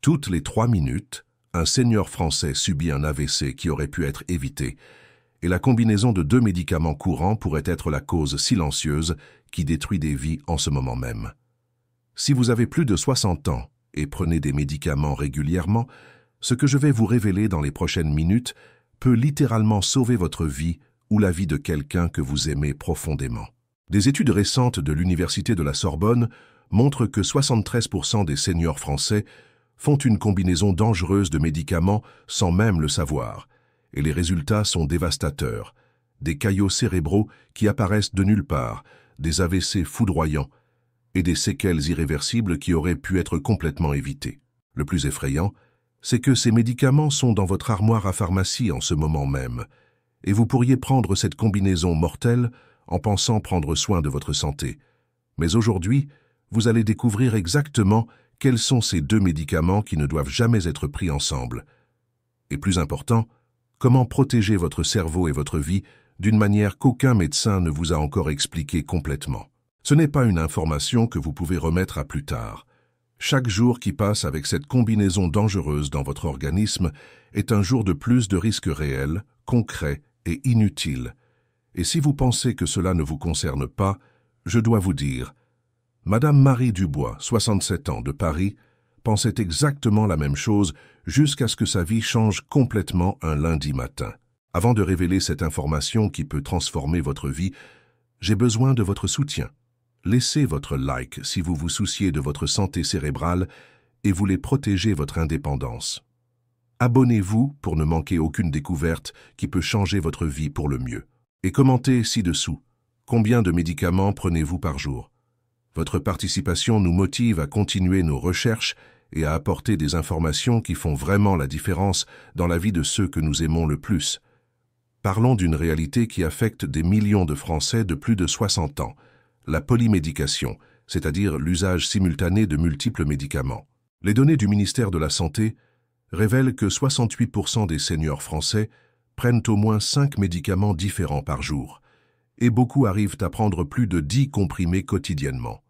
Toutes les 3 minutes, un senior français subit un AVC qui aurait pu être évité, et la combinaison de 2 médicaments courants pourrait être la cause silencieuse qui détruit des vies en ce moment même. Si vous avez plus de 60 ans et prenez des médicaments régulièrement, ce que je vais vous révéler dans les prochaines minutes peut littéralement sauver votre vie ou la vie de quelqu'un que vous aimez profondément. Des études récentes de l'Université de la Sorbonne montrent que 73% des seniors français font une combinaison dangereuse de médicaments sans même le savoir, et les résultats sont dévastateurs. Des caillots cérébraux qui apparaissent de nulle part, des AVC foudroyants et des séquelles irréversibles qui auraient pu être complètement évitées. Le plus effrayant, c'est que ces médicaments sont dans votre armoire à pharmacie en ce moment même, et vous pourriez prendre cette combinaison mortelle en pensant prendre soin de votre santé. Mais aujourd'hui, vous allez découvrir exactement quels sont ces 2 médicaments qui ne doivent jamais être pris ensemble. Et plus important, comment protéger votre cerveau et votre vie d'une manière qu'aucun médecin ne vous a encore expliqué complètement. Ce n'est pas une information que vous pouvez remettre à plus tard. Chaque jour qui passe avec cette combinaison dangereuse dans votre organisme est un jour de plus de risques réels, concrets et inutiles. Et si vous pensez que cela ne vous concerne pas, je dois vous dire, Madame Marie Dubois, 67 ans, de Paris, pensait exactement la même chose jusqu'à ce que sa vie change complètement un lundi matin. Avant de révéler cette information qui peut transformer votre vie, j'ai besoin de votre soutien. Laissez votre like si vous vous souciez de votre santé cérébrale et voulez protéger votre indépendance. Abonnez-vous pour ne manquer aucune découverte qui peut changer votre vie pour le mieux. Et commentez ci-dessous. Combien de médicaments prenez-vous par jour? Votre participation nous motive à continuer nos recherches et à apporter des informations qui font vraiment la différence dans la vie de ceux que nous aimons le plus. Parlons d'une réalité qui affecte des millions de Français de plus de 60 ans, la polymédication, c'est-à-dire l'usage simultané de multiples médicaments. Les données du ministère de la Santé révèlent que 68% des seniors français prennent au moins 5 médicaments différents par jour, et beaucoup arrivent à prendre plus de 10 comprimés quotidiennement.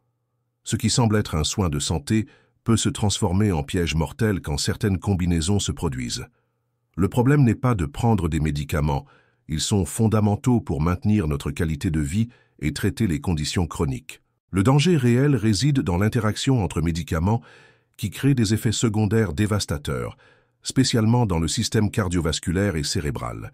Ce qui semble être un soin de santé peut se transformer en piège mortel quand certaines combinaisons se produisent. Le problème n'est pas de prendre des médicaments, ils sont fondamentaux pour maintenir notre qualité de vie et traiter les conditions chroniques. Le danger réel réside dans l'interaction entre médicaments qui crée des effets secondaires dévastateurs, spécialement dans le système cardiovasculaire et cérébral.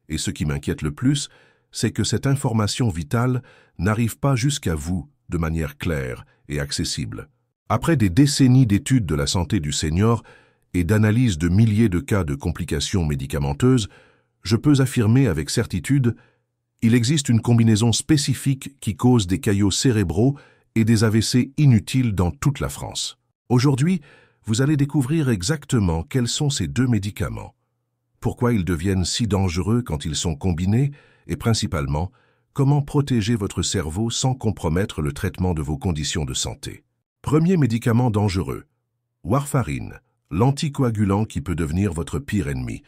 Et ce qui m'inquiète le plus, c'est que cette information vitale n'arrive pas jusqu'à vous de manière claire et accessible. Après des décennies d'études de la santé du senior et d'analyse de milliers de cas de complications médicamenteuses, je peux affirmer avec certitude qu'il existe une combinaison spécifique qui cause des caillots cérébraux et des AVC inutiles dans toute la France. Aujourd'hui, vous allez découvrir exactement quels sont ces 2 médicaments, pourquoi ils deviennent si dangereux quand ils sont combinés et principalement, comment protéger votre cerveau sans compromettre le traitement de vos conditions de santé. Premier médicament dangereux, warfarine, l'anticoagulant qui peut devenir votre pire ennemi.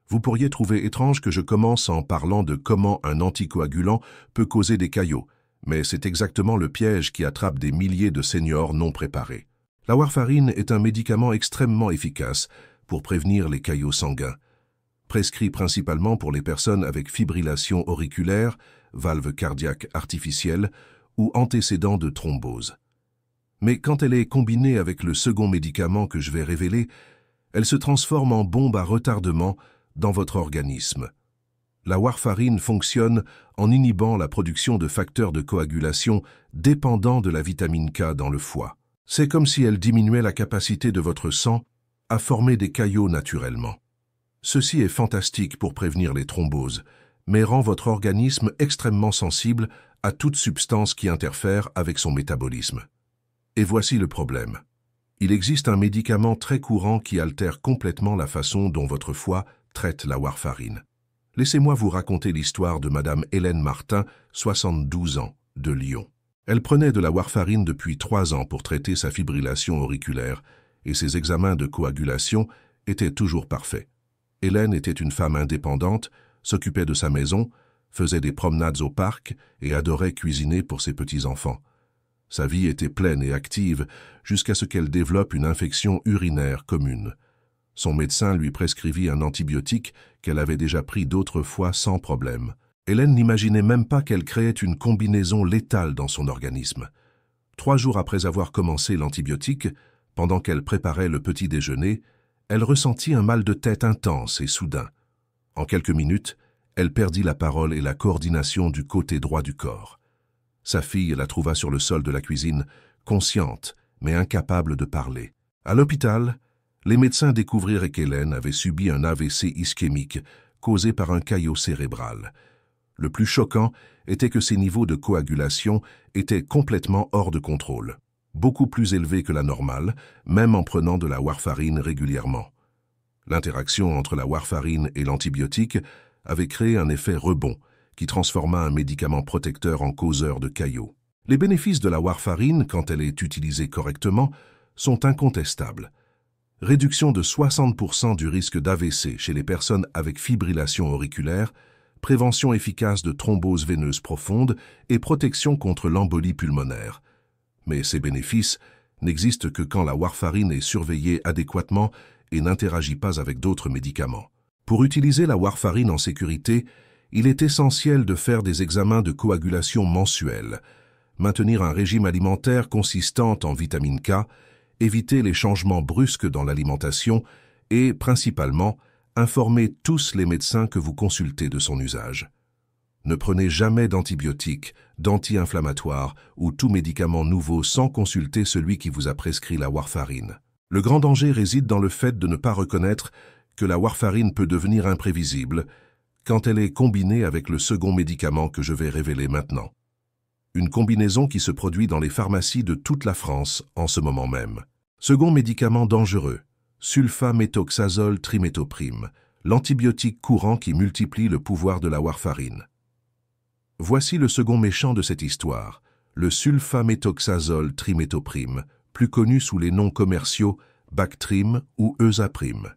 Vous pourriez trouver étrange que je commence en parlant de comment un anticoagulant peut causer des caillots, mais c'est exactement le piège qui attrape des milliers de seniors non préparés. La warfarine est un médicament extrêmement efficace pour prévenir les caillots sanguins, prescrit principalement pour les personnes avec fibrillation auriculaire, valve cardiaque artificielle ou antécédents de thrombose. Mais quand elle est combinée avec le second médicament que je vais révéler, elle se transforme en bombe à retardement dans votre organisme. La warfarine fonctionne en inhibant la production de facteurs de coagulation dépendants de la vitamine K dans le foie. C'est comme si elle diminuait la capacité de votre sang à former des caillots naturellement. Ceci est fantastique pour prévenir les thromboses, mais rend votre organisme extrêmement sensible à toute substance qui interfère avec son métabolisme. Et voici le problème. Il existe un médicament très courant qui altère complètement la façon dont votre foie traite la warfarine. Laissez-moi vous raconter l'histoire de Madame Hélène Martin, 72 ans, de Lyon. Elle prenait de la warfarine depuis 3 ans pour traiter sa fibrillation auriculaire et ses examens de coagulation étaient toujours parfaits. Hélène était une femme indépendante, s'occupait de sa maison, faisait des promenades au parc et adorait cuisiner pour ses petits-enfants. Sa vie était pleine et active jusqu'à ce qu'elle développe une infection urinaire commune. Son médecin lui prescrivit un antibiotique qu'elle avait déjà pris d'autres fois sans problème. Hélène n'imaginait même pas qu'elle créait une combinaison létale dans son organisme. 3 jours après avoir commencé l'antibiotique, pendant qu'elle préparait le petit déjeuner, elle ressentit un mal de tête intense et soudain. En quelques minutes, elle perdit la parole et la coordination du côté droit du corps. Sa fille la trouva sur le sol de la cuisine, consciente mais incapable de parler. À l'hôpital, les médecins découvrirent qu'Hélène avait subi un AVC ischémique causé par un caillot cérébral. Le plus choquant était que ses niveaux de coagulation étaient complètement hors de contrôle, beaucoup plus élevés que la normale, même en prenant de la warfarine régulièrement. L'interaction entre la warfarine et l'antibiotique avait créé un effet rebond qui transforma un médicament protecteur en causeur de caillots. Les bénéfices de la warfarine, quand elle est utilisée correctement, sont incontestables. Réduction de 60% du risque d'AVC chez les personnes avec fibrillation auriculaire, prévention efficace de thrombose veineuse profonde et protection contre l'embolie pulmonaire. Mais ces bénéfices n'existent que quand la warfarine est surveillée adéquatement et n'interagit pas avec d'autres médicaments. Pour utiliser la warfarine en sécurité, il est essentiel de faire des examens de coagulation mensuels, maintenir un régime alimentaire consistant en vitamine K, éviter les changements brusques dans l'alimentation et, principalement, informer tous les médecins que vous consultez de son usage. Ne prenez jamais d'antibiotiques, d'anti-inflammatoires ou tout médicament nouveau sans consulter celui qui vous a prescrit la warfarine. Le grand danger réside dans le fait de ne pas reconnaître que la warfarine peut devenir imprévisible quand elle est combinée avec le second médicament que je vais révéler maintenant. Une combinaison qui se produit dans les pharmacies de toute la France en ce moment même. Second médicament dangereux, sulfaméthoxazole trimétoprime, l'antibiotique courant qui multiplie le pouvoir de la warfarine. Voici le second méchant de cette histoire, le sulfaméthoxazole trimétoprime, plus connu sous les noms commerciaux Bactrim ou Eusaprim.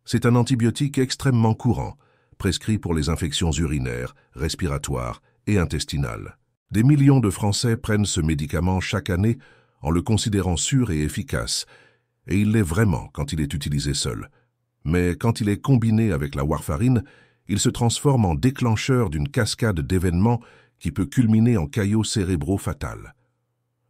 C'est un antibiotique extrêmement courant, prescrit pour les infections urinaires, respiratoires et intestinales. Des millions de Français prennent ce médicament chaque année en le considérant sûr et efficace, et il l'est vraiment quand il est utilisé seul. Mais quand il est combiné avec la warfarine, il se transforme en déclencheur d'une cascade d'événements qui peut culminer en caillots cérébraux fatal.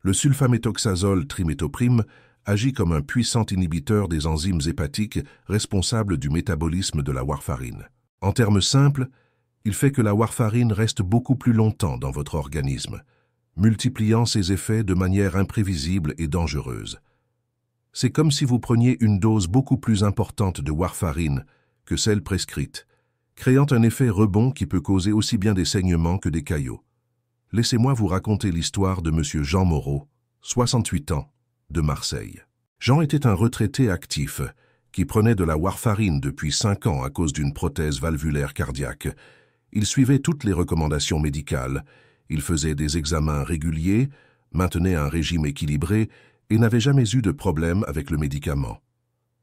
Le sulfaméthoxazole trimétoprime agit comme un puissant inhibiteur des enzymes hépatiques responsables du métabolisme de la warfarine. En termes simples, il fait que la warfarine reste beaucoup plus longtemps dans votre organisme, multipliant ses effets de manière imprévisible et dangereuse. C'est comme si vous preniez une dose beaucoup plus importante de warfarine que celle prescrite, créant un effet rebond qui peut causer aussi bien des saignements que des caillots. Laissez-moi vous raconter l'histoire de M. Jean Moreau, 68 ans, de Marseille. Jean était un retraité actif qui prenait de la warfarine depuis 5 ans à cause d'une prothèse valvulaire cardiaque. Il suivait toutes les recommandations médicales, il faisait des examens réguliers, maintenait un régime équilibré et n'avait jamais eu de problème avec le médicament.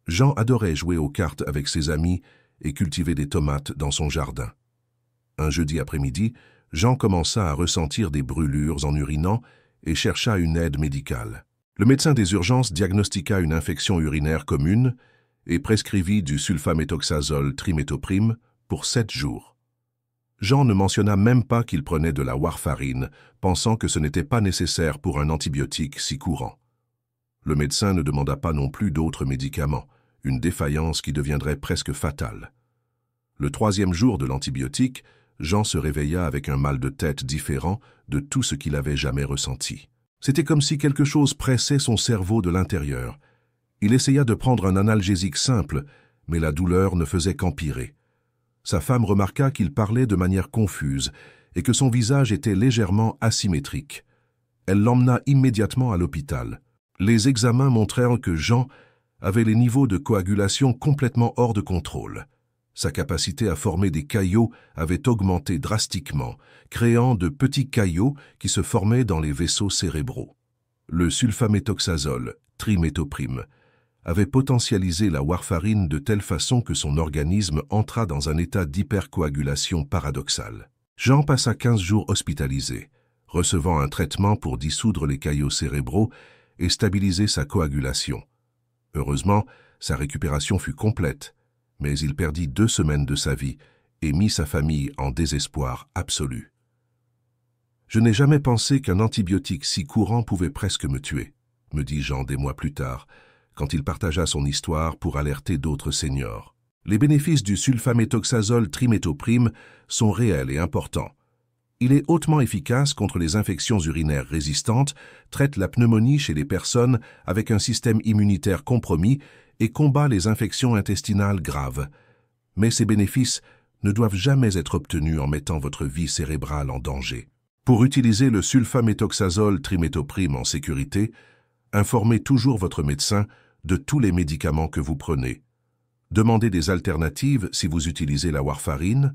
Jean adorait jouer aux cartes avec ses amis et cultiver des tomates dans son jardin. Un jeudi après-midi, Jean commença à ressentir des brûlures en urinant et chercha une aide médicale. Le médecin des urgences diagnostiqua une infection urinaire commune et prescrivit du sulfaméthoxazole trimétoprime pour 7 jours. Jean ne mentionna même pas qu'il prenait de la warfarine, pensant que ce n'était pas nécessaire pour un antibiotique si courant. Le médecin ne demanda pas non plus d'autres médicaments, une défaillance qui deviendrait presque fatale. Le 3e jour de l'antibiotique, Jean se réveilla avec un mal de tête différent de tout ce qu'il avait jamais ressenti. C'était comme si quelque chose pressait son cerveau de l'intérieur. Il essaya de prendre un analgésique simple, mais la douleur ne faisait qu'empirer. Sa femme remarqua qu'il parlait de manière confuse et que son visage était légèrement asymétrique. Elle l'emmena immédiatement à l'hôpital. Les examens montrèrent que Jean avait les niveaux de coagulation complètement hors de contrôle. Sa capacité à former des caillots avait augmenté drastiquement, créant de petits caillots qui se formaient dans les vaisseaux cérébraux. Le sulfaméthoxazole, trimétoprime, avait potentialisé la warfarine de telle façon que son organisme entra dans un état d'hypercoagulation paradoxal. Jean passa 15 jours hospitalisé, recevant un traitement pour dissoudre les caillots cérébraux et stabiliser sa coagulation. Heureusement, sa récupération fut complète, mais il perdit 2 semaines de sa vie et mit sa famille en désespoir absolu. Je n'ai jamais pensé qu'un antibiotique si courant pouvait presque me tuer, me dit Jean des mois plus tard, quand il partagea son histoire pour alerter d'autres seniors. Les bénéfices du sulfaméthoxazole triméthoprime sont réels et importants. Il est hautement efficace contre les infections urinaires résistantes, traite la pneumonie chez les personnes avec un système immunitaire compromis et combat les infections intestinales graves. Mais ces bénéfices ne doivent jamais être obtenus en mettant votre vie cérébrale en danger. Pour utiliser le sulfaméthoxazole triméthoprime en sécurité, informez toujours votre médecin de tous les médicaments que vous prenez. Demandez des alternatives si vous utilisez la warfarine.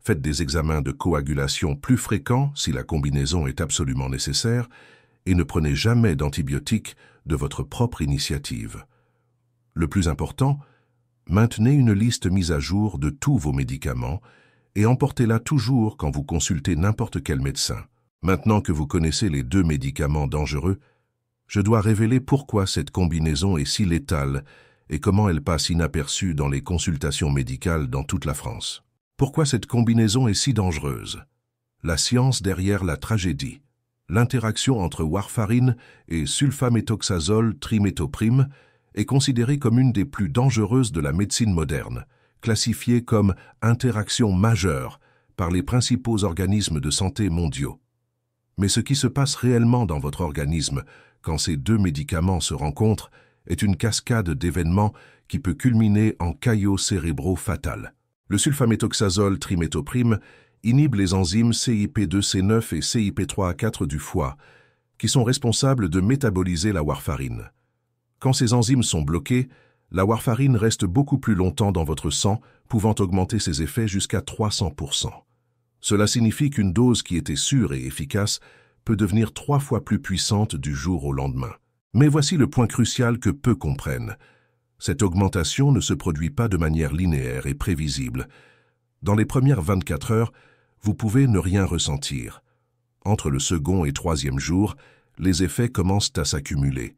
Faites des examens de coagulation plus fréquents si la combinaison est absolument nécessaire et ne prenez jamais d'antibiotiques de votre propre initiative. Le plus important, maintenez une liste mise à jour de tous vos médicaments et emportez-la toujours quand vous consultez n'importe quel médecin. Maintenant que vous connaissez les 2 médicaments dangereux, je dois révéler pourquoi cette combinaison est si létale et comment elle passe inaperçue dans les consultations médicales dans toute la France. Pourquoi cette combinaison est si dangereuse? La science derrière la tragédie. L'interaction entre warfarine et sulfaméthoxazole triméthoprime est considérée comme une des plus dangereuses de la médecine moderne, classifiée comme interaction majeure par les principaux organismes de santé mondiaux. Mais ce qui se passe réellement dans votre organisme quand ces 2 médicaments se rencontrent est une cascade d'événements qui peut culminer en caillots cérébraux fatals. Le sulfaméthoxazole triméthoprime inhibe les enzymes CYP2C9 et CYP3A4 du foie, qui sont responsables de métaboliser la warfarine. Quand ces enzymes sont bloquées, la warfarine reste beaucoup plus longtemps dans votre sang, pouvant augmenter ses effets jusqu'à 300%. Cela signifie qu'une dose qui était sûre et efficace peut devenir 3 fois plus puissante du jour au lendemain. Mais voici le point crucial que peu comprennent. Cette augmentation ne se produit pas de manière linéaire et prévisible. Dans les premières 24 heures, vous pouvez ne rien ressentir. Entre le second et 3e jour, les effets commencent à s'accumuler.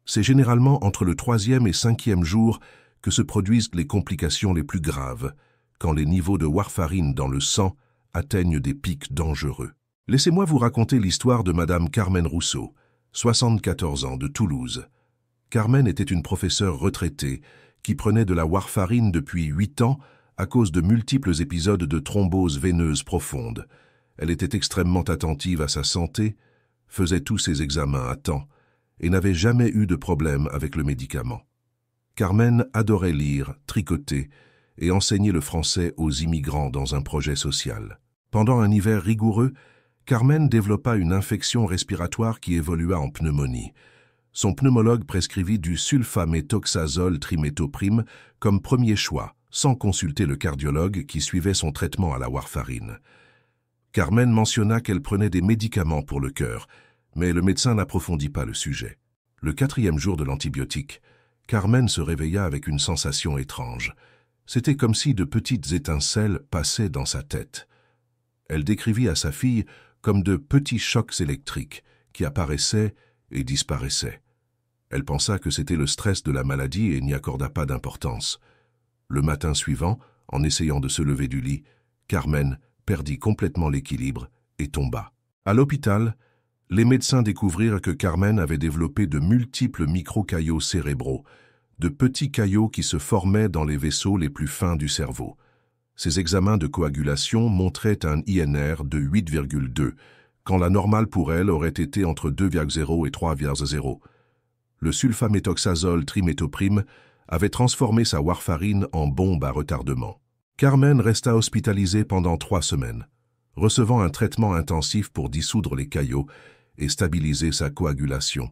C'est généralement entre le 3e et 5e jour que se produisent les complications les plus graves, quand les niveaux de warfarine dans le sang atteignent des pics dangereux. Laissez-moi vous raconter l'histoire de Madame Carmen Rousseau, 74 ans, de Toulouse. Carmen était une professeure retraitée qui prenait de la warfarine depuis 8 ans à cause de multiples épisodes de thrombose veineuse profonde. Elle était extrêmement attentive à sa santé, faisait tous ses examens à temps et n'avait jamais eu de problème avec le médicament. Carmen adorait lire, tricoter et enseigner le français aux immigrants dans un projet social. Pendant un hiver rigoureux, Carmen développa une infection respiratoire qui évolua en pneumonie. Son pneumologue prescrivit du sulfaméthoxazole triméthoprime comme premier choix, sans consulter le cardiologue qui suivait son traitement à la warfarine. Carmen mentionna qu'elle prenait des médicaments pour le cœur, mais le médecin n'approfondit pas le sujet. Le 4e jour de l'antibiotique, Carmen se réveilla avec une sensation étrange. C'était comme si de petites étincelles passaient dans sa tête. Elle décrivit à sa fille comme de petits chocs électriques qui apparaissaient et disparaissaient. Elle pensa que c'était le stress de la maladie et n'y accorda pas d'importance. Le matin suivant, en essayant de se lever du lit, Carmen perdit complètement l'équilibre et tomba. À l'hôpital, les médecins découvrirent que Carmen avait développé de multiples microcaillots cérébraux, de petits caillots qui se formaient dans les vaisseaux les plus fins du cerveau. Ces examens de coagulation montraient un INR de 8,2, quand la normale pour elle aurait été entre 2,0 et 3,0. Le sulfaméthoxazole triméthoprime avait transformé sa warfarine en bombe à retardement. Carmen resta hospitalisée pendant 3 semaines, recevant un traitement intensif pour dissoudre les caillots et stabiliser sa coagulation.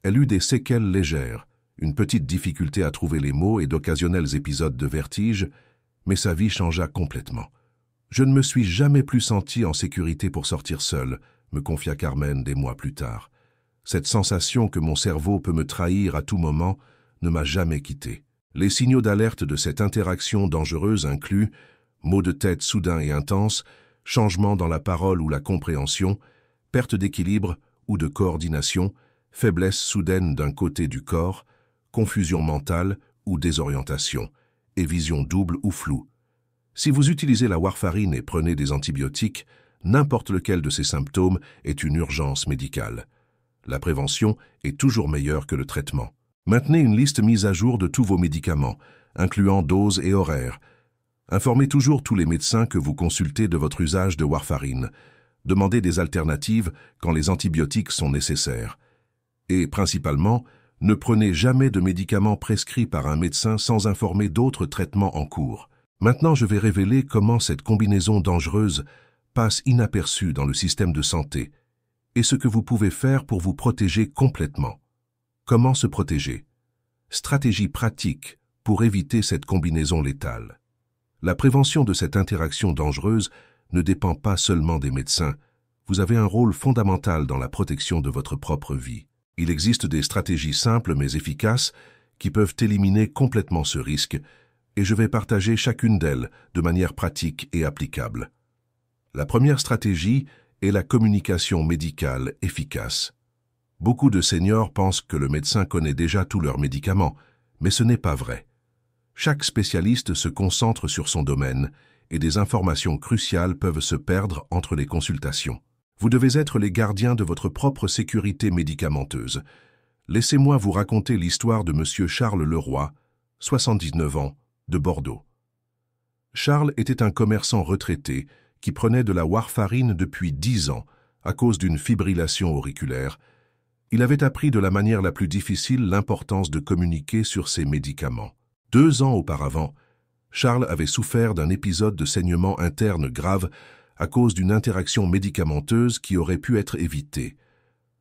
Elle eut des séquelles légères, une petite difficulté à trouver les mots et d'occasionnels épisodes de vertige, mais sa vie changea complètement. « Je ne me suis jamais plus sentie en sécurité pour sortir seule », me confia Carmen des mois plus tard. « Cette sensation que mon cerveau peut me trahir à tout moment ne m'a jamais quittée. » Les signaux d'alerte de cette interaction dangereuse incluent maux de tête soudains et intenses, changements dans la parole ou la compréhension, perte d'équilibre ou de coordination, faiblesse soudaine d'un côté du corps, confusion mentale ou désorientation, et vision double ou floue. Si vous utilisez la warfarine et prenez des antibiotiques, n'importe lequel de ces symptômes est une urgence médicale. La prévention est toujours meilleure que le traitement. Maintenez une liste mise à jour de tous vos médicaments, incluant doses et horaires. Informez toujours tous les médecins que vous consultez de votre usage de warfarine. Demandez des alternatives quand les antibiotiques sont nécessaires. Et principalement, ne prenez jamais de médicaments prescrits par un médecin sans informer d'autres traitements en cours. Maintenant, je vais révéler comment cette combinaison dangereuse passe inaperçue dans le système de santé et ce que vous pouvez faire pour vous protéger complètement. Comment se protéger? Stratégie pratique pour éviter cette combinaison létale. La prévention de cette interaction dangereuse ne dépend pas seulement des médecins. Vous avez un rôle fondamental dans la protection de votre propre vie. Il existe des stratégies simples mais efficaces qui peuvent éliminer complètement ce risque, et je vais partager chacune d'elles de manière pratique et applicable. La première stratégie est la communication médicale efficace. Beaucoup de seniors pensent que le médecin connaît déjà tous leurs médicaments, mais ce n'est pas vrai. Chaque spécialiste se concentre sur son domaine et des informations cruciales peuvent se perdre entre les consultations. Vous devez être les gardiens de votre propre sécurité médicamenteuse. Laissez-moi vous raconter l'histoire de M. Charles Leroy, 79 ans, de Bordeaux. Charles était un commerçant retraité qui prenait de la warfarine depuis 10 ans à cause d'une fibrillation auriculaire. Il avait appris de la manière la plus difficile l'importance de communiquer sur ses médicaments. 2 ans auparavant, Charles avait souffert d'un épisode de saignement interne grave à cause d'une interaction médicamenteuse qui aurait pu être évitée.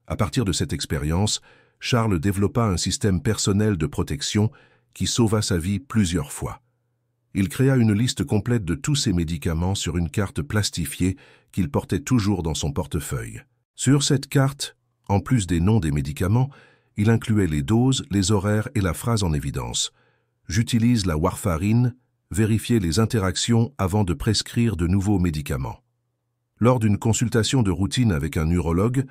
À partir de cette expérience, Charles développa un système personnel de protection qui sauva sa vie plusieurs fois. Il créa une liste complète de tous ses médicaments sur une carte plastifiée qu'il portait toujours dans son portefeuille. Sur cette carte, en plus des noms des médicaments, il incluait les doses, les horaires et la phrase en évidence. J'utilise la warfarine, vérifiez les interactions avant de prescrire de nouveaux médicaments. Lors d'une consultation de routine avec un urologue,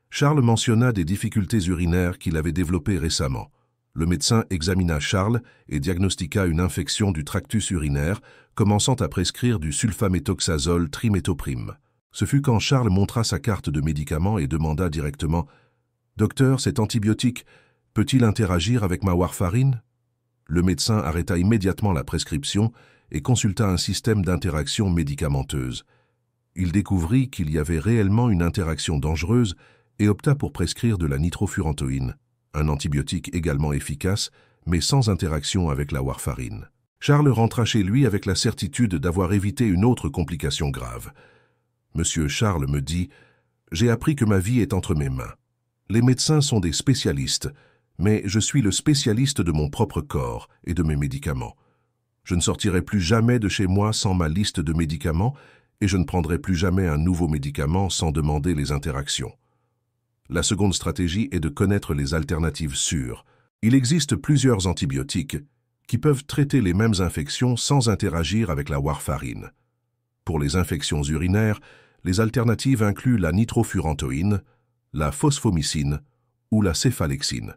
Charles mentionna des difficultés urinaires qu'il avait développées récemment. Le médecin examina Charles et diagnostiqua une infection du tractus urinaire, commençant à prescrire du sulfaméthoxazole triméthoprim. Ce fut quand Charles montra sa carte de médicaments et demanda directement « Docteur, cet antibiotique, peut-il interagir avec ma warfarine ?» Le médecin arrêta immédiatement la prescription et consulta un système d'interaction médicamenteuse. Il découvrit qu'il y avait réellement une interaction dangereuse et opta pour prescrire de la nitrofurantoïne, un antibiotique également efficace, mais sans interaction avec la warfarine. Charles rentra chez lui avec la certitude d'avoir évité une autre complication grave. Monsieur Charles me dit « J'ai appris que ma vie est entre mes mains. Les médecins sont des spécialistes, mais je suis le spécialiste de mon propre corps et de mes médicaments. Je ne sortirai plus jamais de chez moi sans ma liste de médicaments et je ne prendrai plus jamais un nouveau médicament sans demander les interactions. La seconde stratégie est de connaître les alternatives sûres. Il existe plusieurs antibiotiques qui peuvent traiter les mêmes infections sans interagir avec la warfarine. Pour les infections urinaires, les alternatives incluent la nitrofurantoïne, la phosphomycine ou la céphalexine.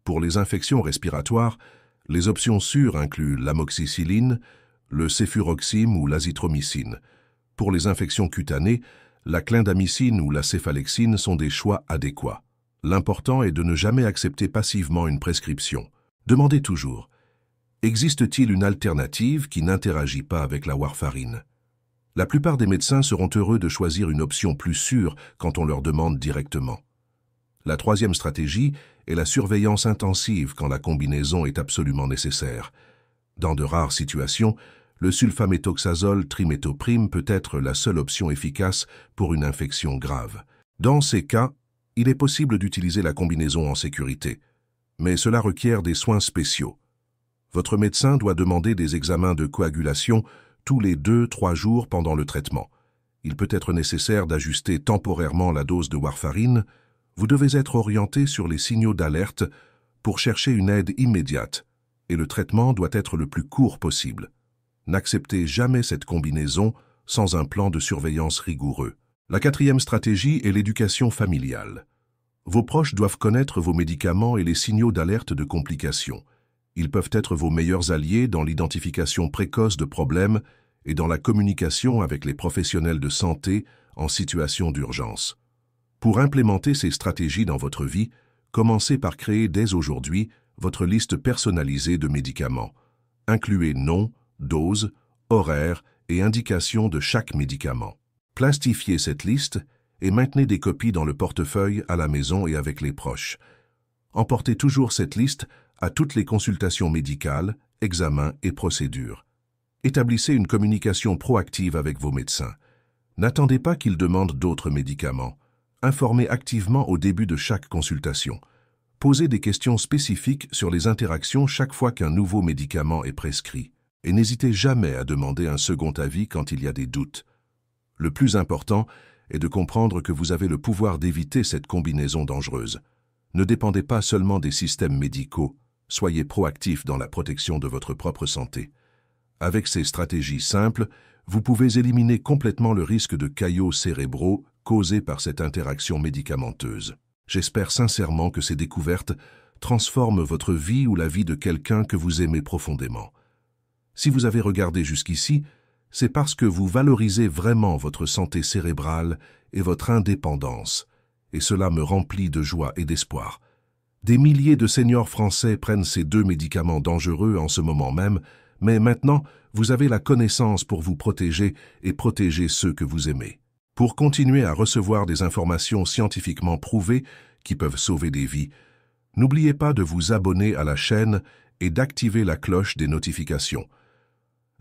Pour les infections respiratoires, les options sûres incluent l'amoxicilline, le céfuroxime ou l'azithromycine. Pour les infections cutanées, la clindamycine ou la céphalexine sont des choix adéquats. L'important est de ne jamais accepter passivement une prescription. Demandez toujours « Existe-t-il une alternative qui n'interagit pas avec la warfarine ?» La plupart des médecins seront heureux de choisir une option plus sûre quand on leur demande directement. La troisième stratégie est la surveillance intensive quand la combinaison est absolument nécessaire. Dans de rares situations, le sulfaméthoxazole triméthoprim peut être la seule option efficace pour une infection grave. Dans ces cas, il est possible d'utiliser la combinaison en sécurité, mais cela requiert des soins spéciaux. Votre médecin doit demander des examens de coagulation tous les 2-3 jours pendant le traitement. Il peut être nécessaire d'ajuster temporairement la dose de warfarine. Vous devez être orienté sur les signaux d'alerte pour chercher une aide immédiate et le traitement doit être le plus court possible. N'acceptez jamais cette combinaison sans un plan de surveillance rigoureux. La quatrième stratégie est l'éducation familiale. Vos proches doivent connaître vos médicaments et les signaux d'alerte de complications. Ils peuvent être vos meilleurs alliés dans l'identification précoce de problèmes et dans la communication avec les professionnels de santé en situation d'urgence. Pour implémenter ces stratégies dans votre vie, commencez par créer dès aujourd'hui votre liste personnalisée de médicaments. Incluez nom, dose, horaire et indication de chaque médicament. Plastifiez cette liste et maintenez des copies dans le portefeuille, à la maison et avec les proches. Emportez toujours cette liste à toutes les consultations médicales, examens et procédures. Établissez une communication proactive avec vos médecins. N'attendez pas qu'ils demandent d'autres médicaments. Informez activement au début de chaque consultation. Posez des questions spécifiques sur les interactions chaque fois qu'un nouveau médicament est prescrit. Et n'hésitez jamais à demander un second avis quand il y a des doutes. Le plus important est de comprendre que vous avez le pouvoir d'éviter cette combinaison dangereuse. Ne dépendez pas seulement des systèmes médicaux, soyez proactif dans la protection de votre propre santé. Avec ces stratégies simples, vous pouvez éliminer complètement le risque de caillots cérébraux causés par cette interaction médicamenteuse. J'espère sincèrement que ces découvertes transforment votre vie ou la vie de quelqu'un que vous aimez profondément. Si vous avez regardé jusqu'ici, c'est parce que vous valorisez vraiment votre santé cérébrale et votre indépendance, et cela me remplit de joie et d'espoir. Des milliers de seniors français prennent ces 2 médicaments dangereux en ce moment même, mais maintenant, vous avez la connaissance pour vous protéger et protéger ceux que vous aimez. Pour continuer à recevoir des informations scientifiquement prouvées qui peuvent sauver des vies, n'oubliez pas de vous abonner à la chaîne et d'activer la cloche des notifications.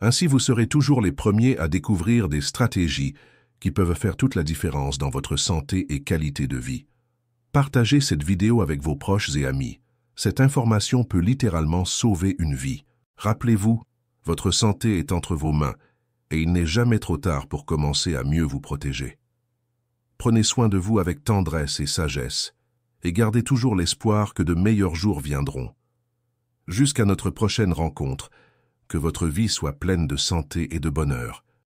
Ainsi, vous serez toujours les premiers à découvrir des stratégies qui peuvent faire toute la différence dans votre santé et qualité de vie. Partagez cette vidéo avec vos proches et amis. Cette information peut littéralement sauver une vie. Rappelez-vous, votre santé est entre vos mains et il n'est jamais trop tard pour commencer à mieux vous protéger. Prenez soin de vous avec tendresse et sagesse et gardez toujours l'espoir que de meilleurs jours viendront. Jusqu'à notre prochaine rencontre, que votre vie soit pleine de santé et de bonheur.